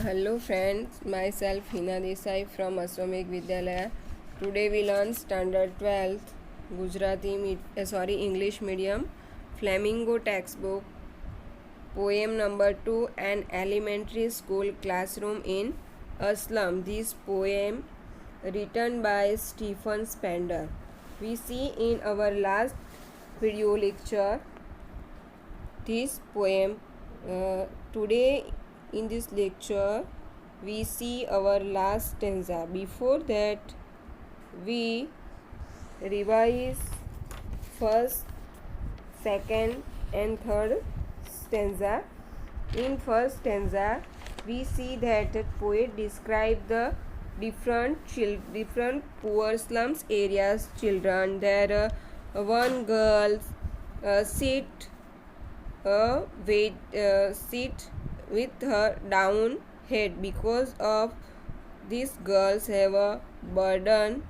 Hello friends, myself Hina Desai from Aswamik Vidyalaya. Today we learn standard 12th English medium Flamingo textbook poem number 2 an elementary school classroom in a slum. This poem written by Stephen Spender. We see in our last video lecture this poem. Today in this lecture we see our last stanza. Before that we revise first, second and third stanza. In first stanza we see that the poet describes the different poor slums areas children. There one girl sit with her down head because of these girls have a burden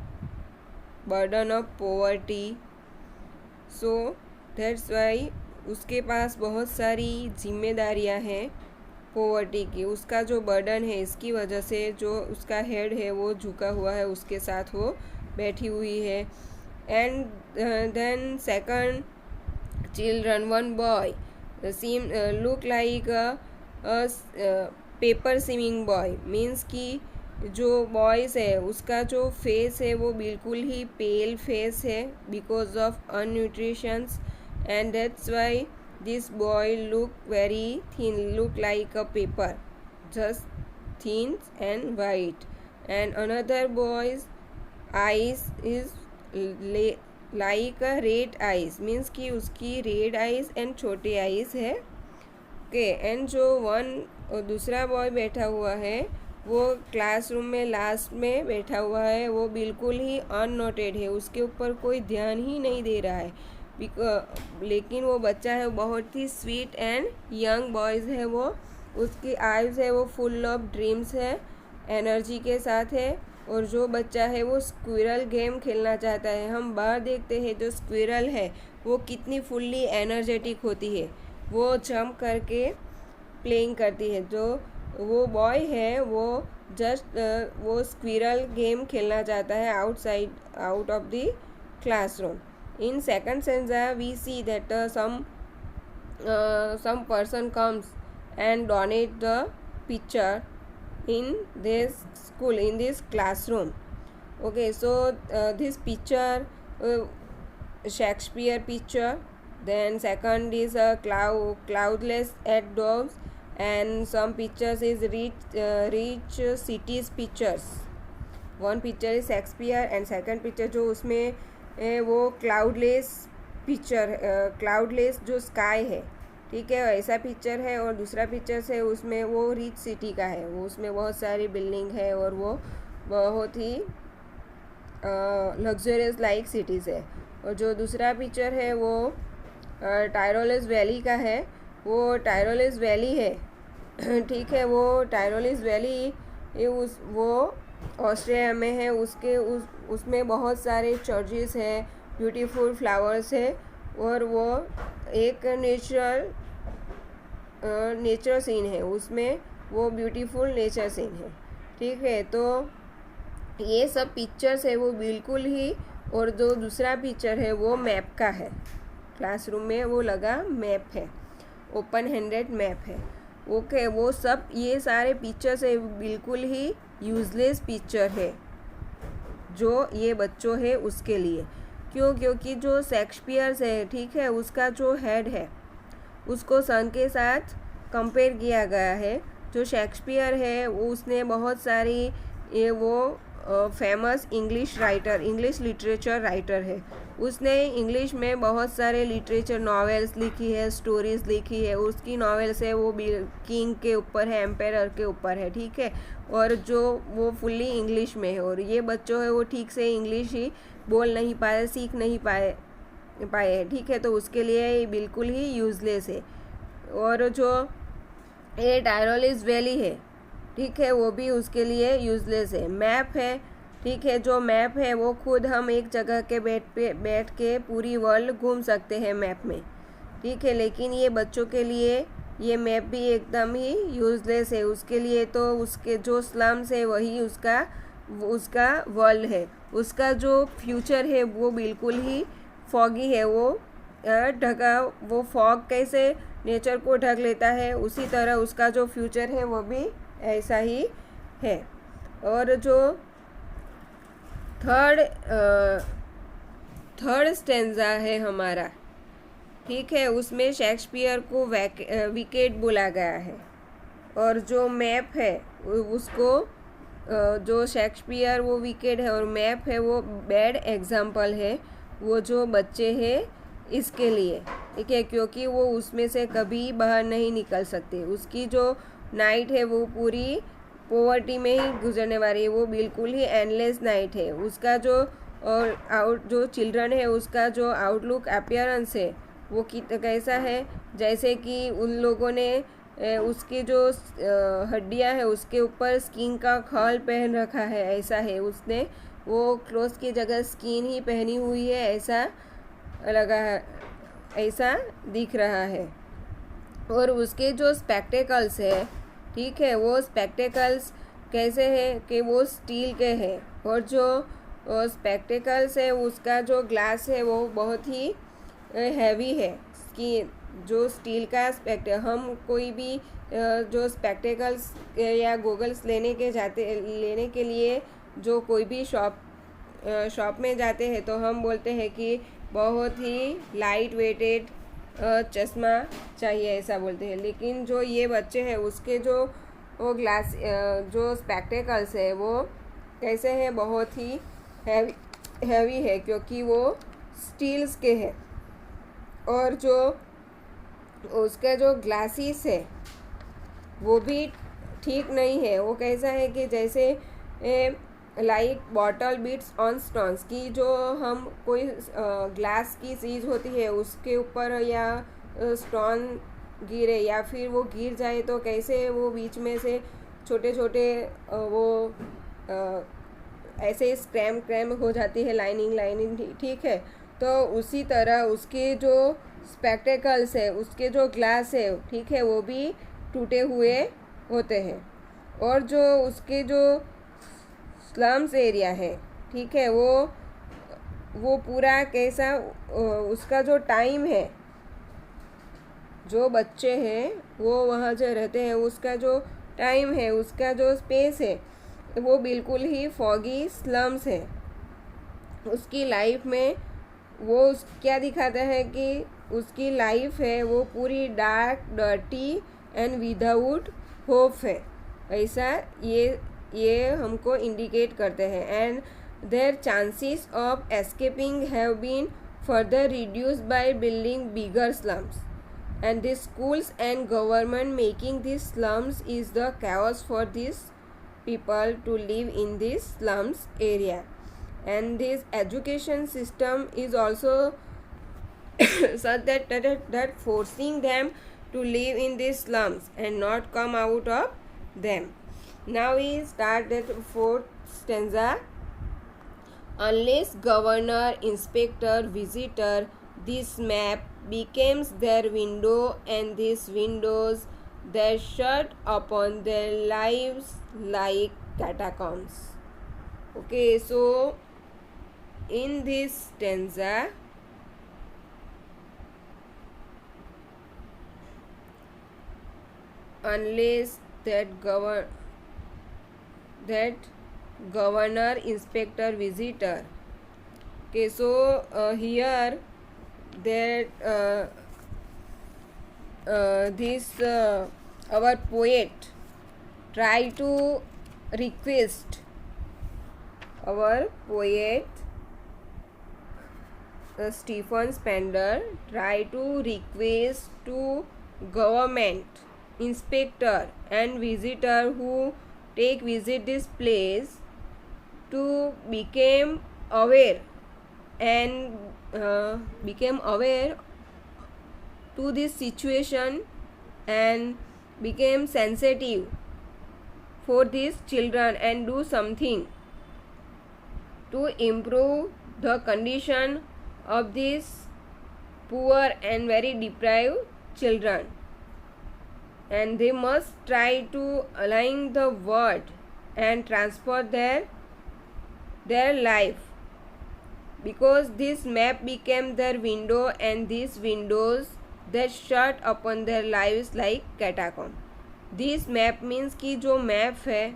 of poverty. So that's why उसके पास बहुत सारी जिम्मेदारियां हैं poverty की. उसका जो burden है इसकी वजह से जो उसका हेड है वो झुका हुआ है, उसके साथ वो बैठी हुई है. And then second children one boy seem look like a paper swimming boy. Means कि जो बॉयज़ है उसका जो फेस है वो बिल्कुल ही पेल फेस है because of malnutrition. And that's why this boy look very thin, look like a paper, just thin and white. And another boy's eyes is like a red eyes. Means कि उसकी red eyes and छोटे eyes है. Okay. And जो दूसरा boy बैठा हुआ है वो क्लासरूम में लास्ट में बैठा हुआ है. वो बिल्कुल ही अननोटेड है, उसके ऊपर कोई ध्यान ही नहीं दे रहा है. लेकिन वो बच्चा है बहुत ही स्वीट एंड यंग बॉयज़ है. वो उसकी आइज़ है वो फुल ऑफ ड्रीम्स है, एनर्जी के साथ है. और जो बच्चा है वो स्क्विरल गेम खेलना चाहता है. हम बाहर देखते हैं जो स्क्विरल है वो कितनी फुल्ली एनर्जेटिक होती है, वो जंप करके प्लेइंग करती है. जो वो बॉय है वो जस्ट वो स्क्विरल गेम खेलना चाहता है out of the classroom. In second stanza we see that some person comes and donate the picture in this school, in this classroom. Okay, so this picture Shakespeare picture. Then second is a cloudless at dogs, and some pictures is rich cities pictures. One picture is Shakespeare and second picture जो उसमें वो cloudless picture, cloudless जो sky है, ठीक है, ऐसा picture है. और दूसरा पिक्चर है उसमें वो रिच सिटी का है, वो उसमें बहुत सारी बिल्डिंग है और वो बहुत ही लग्जरियस लाइक सिटीज़ है. और जो दूसरा पिक्चर है वो टायरोलिस वैली का है. वो टायरोलिस वैली है, ठीक है, वो टायरोलिस वैली वो ऑस्ट्रेलिया में है. उसमें बहुत सारे चर्चेस है, ब्यूटीफुल फ्लावर्स है और वो एक नेचर सीन है. उसमें वो ब्यूटीफुल नेचर सीन है, ठीक है. तो ये सब पिक्चर्स है वो बिल्कुल ही. और जो दूसरा पिक्चर है वो मैप का है. क्लासरूम में वो लगा मैप है, ओपन हैंडेड मैप है. ओके, वो सब ये सारे पिक्चर्स है बिल्कुल ही यूजलेस पिक्चर है जो ये बच्चों है उसके लिए. क्यों? क्योंकि जो शेक्सपियर है, ठीक है, उसका जो हेड है उसको सन के साथ कंपेयर किया गया है. जो शेक्सपियर है वो उसने बहुत सारी वो फेमस इंग्लिश लिटरेचर राइटर है. उसने इंग्लिश में बहुत सारे लिटरेचर नॉवेल्स लिखी है, स्टोरीज़ लिखी है. उसकी नॉवेल्स है वो किंग के ऊपर है, एम्पायर के ऊपर है, ठीक है. और जो वो फुल्ली इंग्लिश में है. और ये बच्चों है वो ठीक से इंग्लिश ही बोल नहीं पाए, सीख नहीं पाए है, ठीक है. तो उसके लिए बिल्कुल ही यूज़लेस है. और जो ये टायरोलिस वैली है, ठीक है, वो भी उसके लिए यूज़लेस है. मैप है, ठीक है, जो मैप है वो खुद हम एक जगह के बैठ के पूरी वर्ल्ड घूम सकते हैं मैप में, ठीक है. लेकिन ये बच्चों के लिए ये मैप भी एकदम ही यूजलेस है उसके लिए। तो उसके जो स्लम्स है वही उसका वर्ल्ड है। उसका जो फ्यूचर है वो बिल्कुल ही फॉगी है। वो ढका, वो फॉग कैसे नेचर को ढक लेता है उसी तरह उसका जो फ्यूचर है वो भी ऐसा ही है। और जो थर्ड स्टेंजा है हमारा, ठीक है, उसमें शेक्सपियर को विकेट बोला गया है। और जो मैप है उसको जो शेक्सपियर वो विकेट है और मैप है वो बैड एग्जाम्पल है वो जो बच्चे हैं इसके लिए, ठीक है, क्योंकि वो उसमें से कभी बाहर नहीं निकल सकते। उसकी जो नाइट है वो पूरी पोवर्टी में ही गुजरने वाली है। वो बिल्कुल ही एंडलेस नाइट है। उसका जो और जो चिल्ड्रन है उसका जो आउटलुक अपीयरेंस है वो कैसा है, जैसे कि उन लोगों ने उसकी जो हड्डियां है उसके ऊपर स्किन का खल पहन रखा है, ऐसा है। उसने वो क्लोथ की जगह स्किन ही पहनी हुई है, ऐसा लगा है, ऐसा दिख रहा है। और उसके जो स्पेक्टेकल्स है, ठीक है, वो स्पेक्टेकल्स कैसे है कि वो स्टील के हैं। और जो स्पेक्टेकल्स है उसका जो ग्लास है वो बहुत ही हैवी है कि जो स्टील का हम कोई भी जो स्पेक्टेकल्स या गॉगल्स लेने के लिए जो कोई भी शॉप में जाते हैं तो हम बोलते हैं कि बहुत ही लाइट वेटेड चश्मा चाहिए, ऐसा बोलते हैं। लेकिन जो ये बच्चे हैं उसके जो वो ग्लास जो स्पेक्टेकल्स है वो कैसे है, बहुत ही हैवी है क्योंकि वो स्टील्स के हैं। और जो उसका जो ग्लासेस है वो भी ठीक नहीं है। वो कैसा है कि जैसे like bottle beats on stones की जो हम कोई ग्लास की चीज़ होती है उसके ऊपर या स्टोन गिरे या फिर वो गिर जाए तो कैसे वो बीच में से छोटे छोटे वो ऐसे क्रैम हो जाती है, लाइनिंग, ठीक है। तो उसी तरह उसके जो स्पेक्टेकल्स है उसके जो ग्लास है, ठीक है, वो भी टूटे हुए होते हैं। और जो उसके जो स्लम्स एरिया है, ठीक है, वो पूरा कैसा उसका जो टाइम है, जो बच्चे हैं वो वहाँ जो रहते हैं उसका जो टाइम है, उसका जो स्पेस है वो बिल्कुल ही फॉगी स्लम्स है। उसकी लाइफ में वो क्या दिखाता है कि उसकी लाइफ है वो पूरी dark, dirty and without hope है, ऐसा ये हमको इंडिकेट करते हैं। And their chances of escaping have been further reduced by building bigger slums and the schools and government making these slums is the chaos for these people to live in these slums area. And this education system is also such that forcing them to live in these slums and not come out of them. Now we start that fourth stanza. Unless governor, inspector, visitor, this map becomes their window, and these windows they shut upon their lives like catacombs. Okay, so in this stanza unless that governor, inspector, visitor. Okay, so here that this our poet try to request, our poet Stephen Spender try to request to government, inspector and visitor who take visit this place to become aware and became aware to this situation and became sensitive for these children and do something to improve the condition of these poor and very deprived children. and they must try to align the word and transfer their life, because this map became their window, and these windows that shut upon their lives like catacomb. This map means कि जो map है,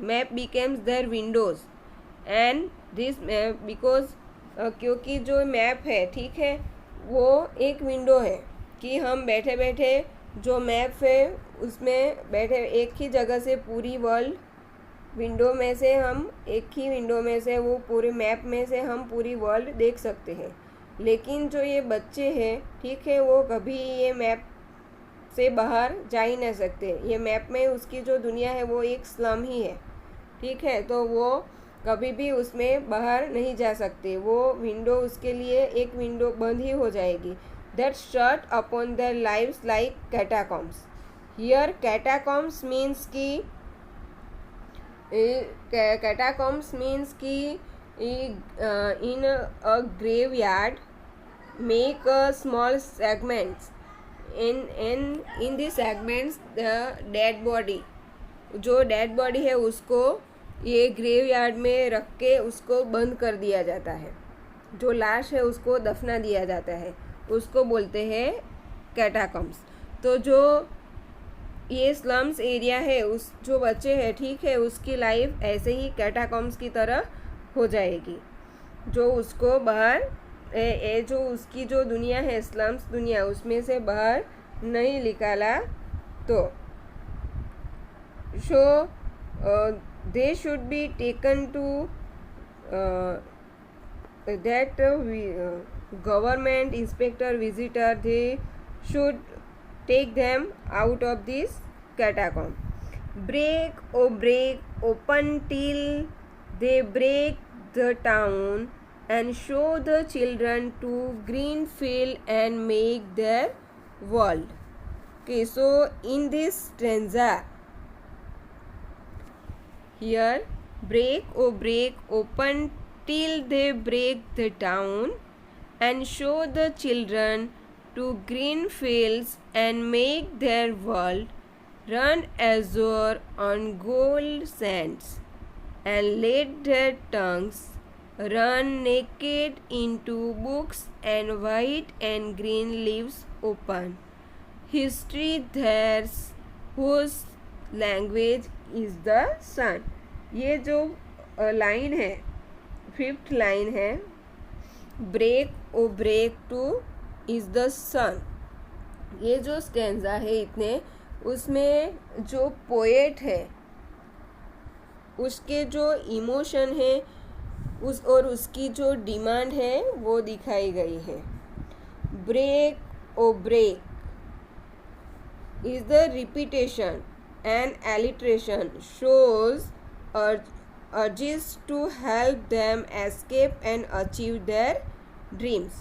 map becomes their windows, and this map because क्योंकि जो map है, ठीक है, वो एक विंडो है कि हम बैठे बैठे जो मैप है उसमें बैठे एक ही जगह से पूरी वर्ल्ड विंडो में से हम एक ही विंडो में से वो पूरे मैप में से हम पूरी वर्ल्ड देख सकते हैं। लेकिन जो ये बच्चे हैं, ठीक है, वो कभी ये मैप से बाहर जा ही नहीं सकते। ये मैप में उसकी जो दुनिया है वो एक स्लम ही है, ठीक है, तो वो कभी भी उसमें बाहर नहीं जा सकते। वो विंडो उसके लिए एक विंडो बंद ही हो जाएगी। That shut upon their lives like catacombs. Here catacombs means कि catacombs means कि in a graveyard make a small segments, in the segments the dead body, जो डेड बॉडी है उसको ये ग्रेवयार्ड में रख के उसको बंद कर दिया जाता है। जो लाश है उसको दफना दिया जाता है, उसको बोलते हैं कैटाकम्स। तो जो ये स्लम्स एरिया है, उस जो बच्चे हैं, ठीक है, उसकी लाइफ ऐसे ही कैटाकॉम्स की तरह हो जाएगी। जो उसको बाहर जो उसकी जो दुनिया है, स्लम्स दुनिया, उसमें से बाहर नहीं निकाला तो they should be taken to that government inspector visitor, they should take them out of this catacomb. Break, oh break, open till they break the town and show the children to green field and make their world. Okay, so in this stanza, here break, oh break, open till they break the town and show the children to green fields and make their world run azure on gold sands, and let their tongues run naked into books and white and green leaves open. History theirs whose language is the sun. ये जो line है, 5th line है, break o break two is the sun. ये जो stanza है इतने, उसमें जो पोएट है उसके जो इमोशन है उस और उसकी जो डिमांड है वो दिखाई गई है। Break o break is the repetition and alliteration shows urges to help them escape and achieve their dreams.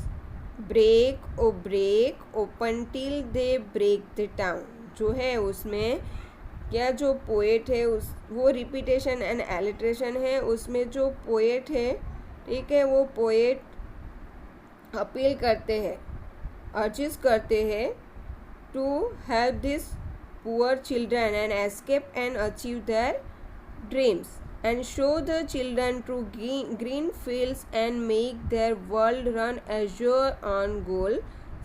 Break o break open till they break the town, जो है उसमें क्या जो पोएट है उस वो रिपीटेशन एंड एलिट्रेशन है। उसमें जो पोएट है, ठीक है, वो पोएट अपील करते हैं, अर्जिस करते हैं to help this poor children and escape and achieve their dreams and show the children to green fields and make their world run azure on gold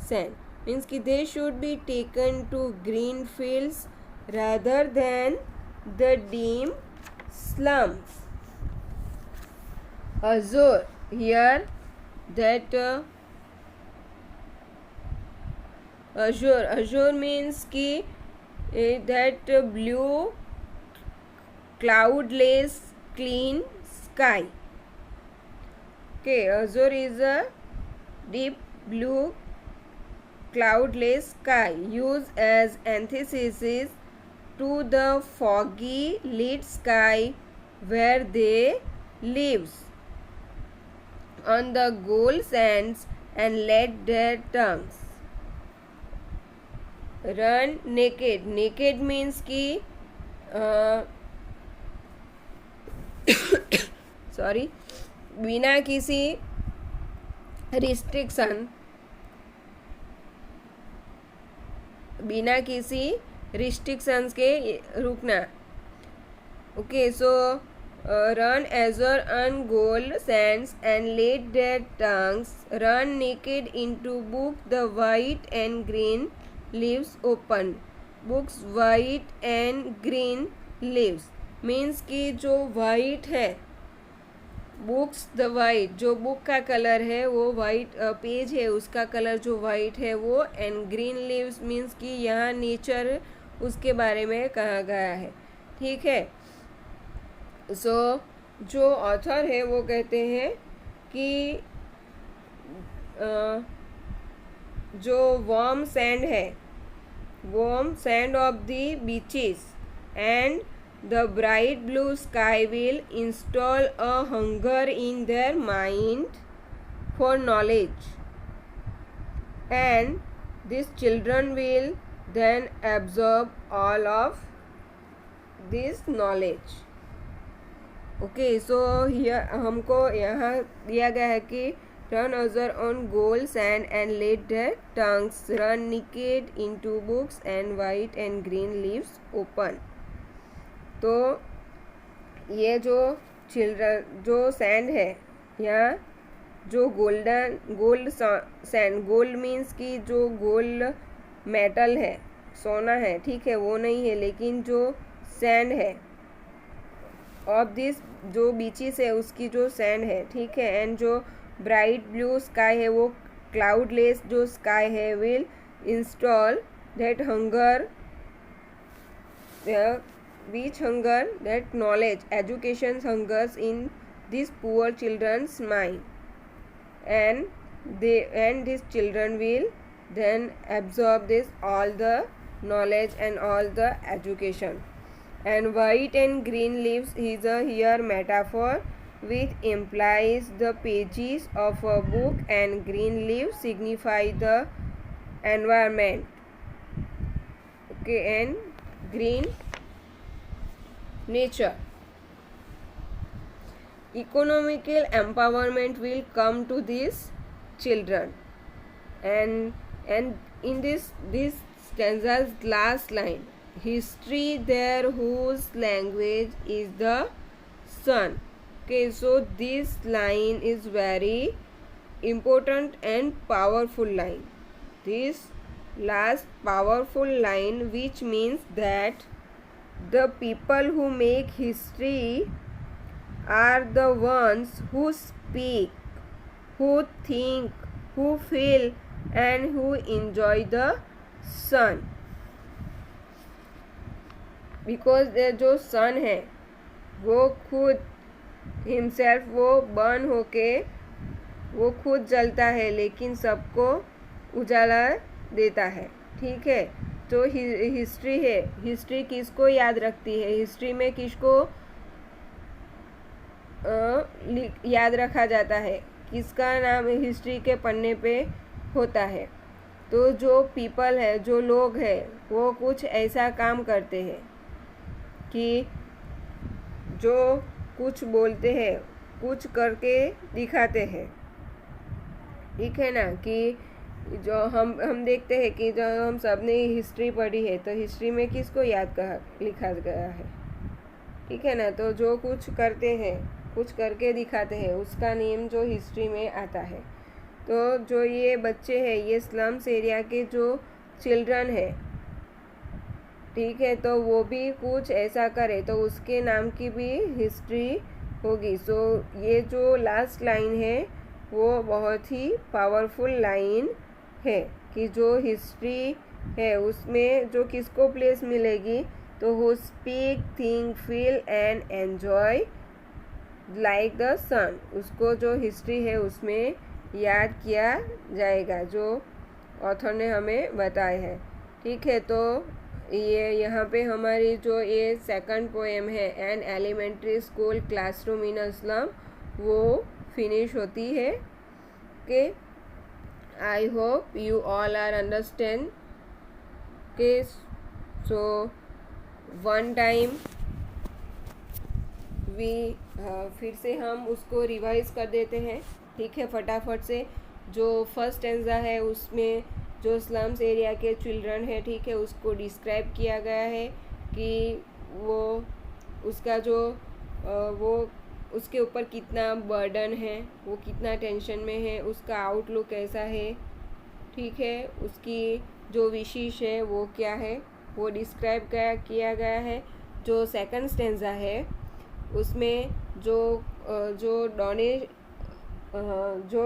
sand. Means कि they should be taken to green fields rather than the dim slums. Azure, here that azure means कि that blue cloudless clean sky. Okay, azure is a deep blue cloudless sky used as antithesis to the foggy lit sky where they lives on the gold sands and let their tongues run naked. Naked means कि sorry, बिना किसी restriction, बिना किसी restrictions के रुकना. Okay, so run azure on gold sands and let their tongues run naked into book the white and green leaves open. Books white and green leaves means कि जो white है, books the white, जो book का colour है वो white, page है उसका colour जो वाइट है वो, एंड ग्रीन लीव्स मीन्स कि यहाँ नेचर उसके बारे में कहा गया है. ठीक है. सो जो ऑथर है वो कहते हैं कि जो वार्म सैंड है, warm sand of the beaches and the bright blue sky will install a hunger in their mind for knowledge and this children will then absorb all of this knowledge. Okay, so हमको यहाँ दिया गया है कि run azure on gold sand and let their tongues run naked into books and white and green leaves open. तो ये जो children जो सैंड है यहाँ, जो गोल्ड सैंड, गोल्ड मीन्स कि जो गोल्ड मेटल है, सोना है, ठीक है, वो नहीं है, लेकिन जो सैंड है ऑफ दिस, जो बीचेस है उसकी जो सैंड है, ठीक है, एंड जो ब्राइट ब्लू स्काई है वो क्लाउडलेस जो स्काई है, will install that hunger, which hunger, that knowledge, education hungers in these poor children's mind, and these children will then absorb this all the knowledge and all the education. And white and green leaves is a here metaphor which implies the pages of a book, and green leaves signify the environment. Okay, and green nature. Economical empowerment will come to these children, and in this stanza's last line, history there whose language is the sun. Okay, so this line is very important and powerful line. This last powerful line, which means that the people who make history are the ones who speak, who think, who feel, and who enjoy the sun. Because जो सन है वो खुद himself वो burn होके वो खुद जलता है, लेकिन सबको उजाला देता है. ठीक है. तो हिस्ट्री है, हिस्ट्री किसको याद रखती है, हिस्ट्री में किसको याद रखा जाता है, किसका नाम हिस्ट्री के पन्ने पे होता है. तो जो पीपल है, जो लोग हैं, वो कुछ ऐसा काम करते हैं कि जो कुछ बोलते हैं कुछ करके दिखाते हैं. ठीक है ना. कि जो हम देखते हैं कि जो हम सब ने हिस्ट्री पढ़ी है, तो हिस्ट्री में किसको याद लिखा गया है. ठीक है ना. तो जो कुछ करते हैं, कुछ करके दिखाते हैं, उसका नेम जो हिस्ट्री में आता है. तो जो ये बच्चे हैं, ये स्लम्स एरिया के जो चिल्ड्रन है, ठीक है, तो वो भी कुछ ऐसा करे तो उसके नाम की भी हिस्ट्री होगी. सो ये जो लास्ट लाइन है वो बहुत ही पावरफुल लाइन है कि जो हिस्ट्री है उसमें जो किसको प्लेस मिलेगी, तो who speak, think, feel and enjoy like the sun, उसको जो हिस्ट्री है उसमें याद किया जाएगा, जो ऑथर ने हमें बताया है. ठीक है. तो ये यहाँ पे हमारी जो ये सेकंड पोएम है, an elementary school classroom in a slum, वो फिनिश होती है. Okay, I hope you all are understand. Okay, so one time फिर से हम उसको रिवाइज कर देते हैं. ठीक है, फटाफट से. जो फर्स्ट स्टैंजा है उसमें जो स्लम्स एरिया के चिल्ड्रन है, ठीक है, उसको डिस्क्राइब किया गया है कि वो उसका जो वो उसके ऊपर कितना बर्डन है, वो कितना टेंशन में है, उसका आउटलुक कैसा है, ठीक है, उसकी जो विशेष है वो क्या है, वो डिस्क्राइब किया गया है। जो सेकंड स्टेंजा है उसमें जो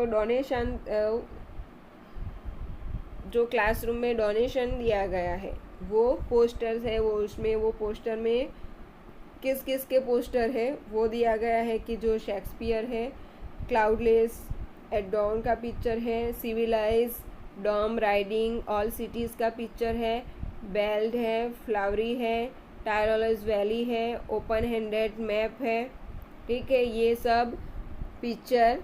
डोनेशन जो क्लासरूम में डोनेशन दिया गया है वो पोस्टर्स है, वो उसमें वो पोस्टर में किस किस के पोस्टर है वो दिया गया है कि जो शेक्सपियर है, क्लाउडलेस एट डॉन का पिक्चर है, civilise dome riding all cities का पिक्चर है, बेल्ड है, फ्लावरी है, टायरोलस वैली है, ओपन हैंडेड मैप है, ठीक है, ये सब पिक्चर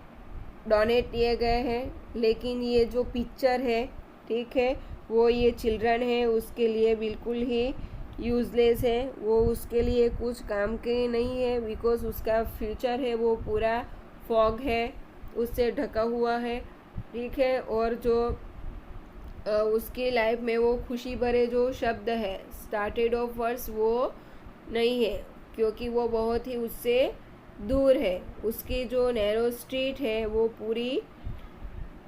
डोनेट किए गए हैं। लेकिन ये जो पिक्चर है, ठीक है, वो ये चिल्ड्रन है उसके लिए बिल्कुल ही यूज़लेस है, वो उसके लिए कुछ काम के नहीं है, बिकॉज उसका फ्यूचर है वो पूरा फॉग है, उससे ढका हुआ है, ठीक है, और जो उसकी लाइफ में वो खुशी भरे जो शब्द है स्टार्टेड ऑफ वर्ड्स वो नहीं है, क्योंकि वो बहुत ही उससे दूर है। उसकी जो नैरो स्ट्रीट है वो पूरी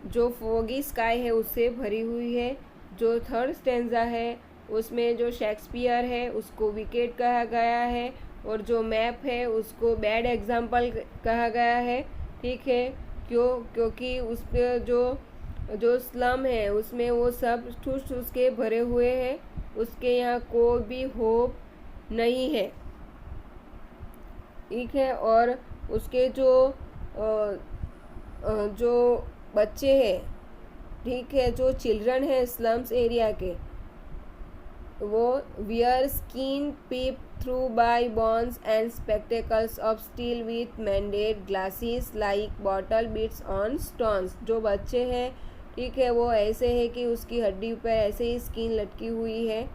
जो फोगी स्काई है उससे भरी हुई है। जो थर्ड स्टेंजा है उसमें जो शेक्सपियर है उसको विकेट कहा गया है, और जो मैप है उसको बैड एग्जाम्पल कहा गया है, ठीक है, क्योंकि उस पर जो स्लम है उसमें वो सब ठूस ठूस के भरे हुए हैं, उसके यहाँ कोई भी होप नहीं है, ठीक है, और उसके जो बच्चे हैं, ठीक है, जो चिल्ड्रन है स्लम्स एरिया के, वो wear skin peep through by bones and spectacles of steel with mended glasses like bottle beats on stones. जो बच्चे हैं, ठीक है, वो ऐसे है कि उसकी हड्डी पर ऐसे ही स्किन लटकी हुई है,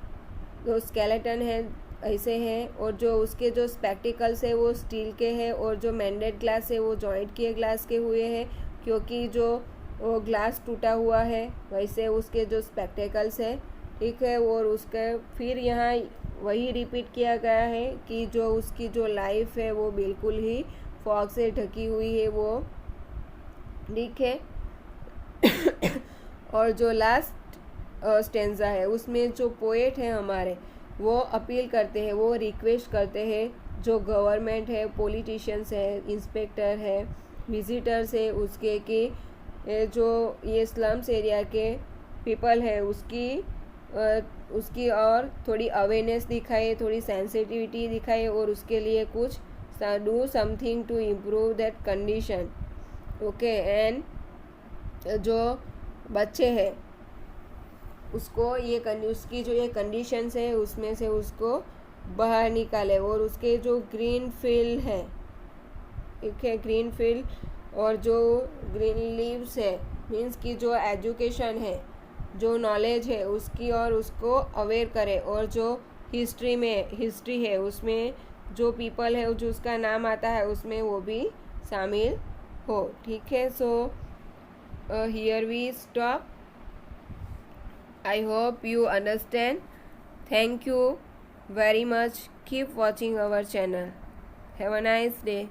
जो स्केलेटन है ऐसे हैं, और जो उसके जो स्पेक्टिकल्स है वो स्टील के हैं, और जो मैंडेड ग्लास है वो जॉइंट किए ग्लास के हुए हैं, क्योंकि जो वो ग्लास टूटा हुआ है वैसे उसके जो स्पेक्टिकल्स है, ठीक है, और उसका फिर यहाँ वही रिपीट किया गया है कि जो उसकी जो लाइफ है वो बिल्कुल ही फॉग से ढकी हुई है, वो ठीक है। और जो लास्ट स्टेंजा है उसमें जो पोएट है हमारे वो अपील करते हैं, वो रिक्वेस्ट करते हैं जो गवर्नमेंट है, पॉलिटिशियंस है, इंस्पेक्टर है, विजिटर्स है उसके कि जो ये स्लम्स एरिया के पीपल है उसकी और थोड़ी अवेयरनेस दिखाए, थोड़ी सेंसिटिविटी दिखाए, और उसके लिए कुछ do something to improve that condition, okay. And जो बच्चे हैं उसको ये उसकी जो ये कंडीशंस है उसमें से उसको बाहर निकाले, और उसके जो ग्रीन फील्ड है, ठीक है, ग्रीन फील्ड और जो ग्रीन लीव्स है मीन्स की जो एजुकेशन है, जो नॉलेज है उसकी और उसको अवेयर करे, और जो हिस्ट्री है उसमें जो पीपल है जो उसका नाम आता है उसमें वो भी शामिल हो, ठीक है। सो here we stop. I hope you understand. Thank you very much. Keep watching our channel. Have a nice day.